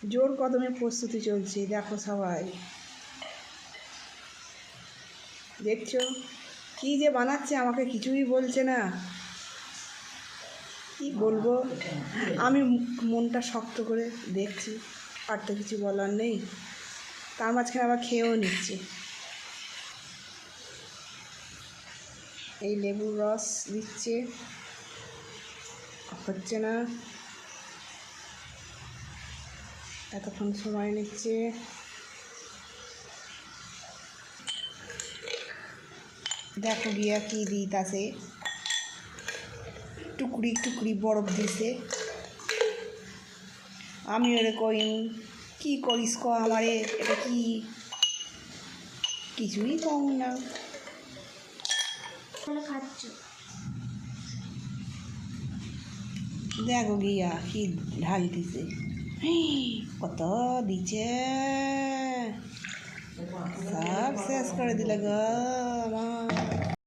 জোর কদমে প্রস্তুতি চলছে, দেখো সবাই দেখছো কি যে বানাচ্ছে, আমাকে কিছুই বলছে না, কি বলবো। আমি মনটা শক্ত করে দেখছি, আর তো কিছু বলার নেই। তার মাঝখানে আবার খেয়েও নিচ্ছে। এই লেবুর রস দিচ্ছে, হচ্ছে না, এতক্ষণ সময় নিচ্ছে। দেখো গিয়া কি দিতাছে, টুকরি টুকরি বরফ দিছে। আমি ওরে কই কি করিস ক আমারে, এটা কি, কিছুই কম না। খাচ্ছ দেখো গিয়া কি ঢাল দিছে, কত দিছে, সব শেষ করে দিলে গো আমার।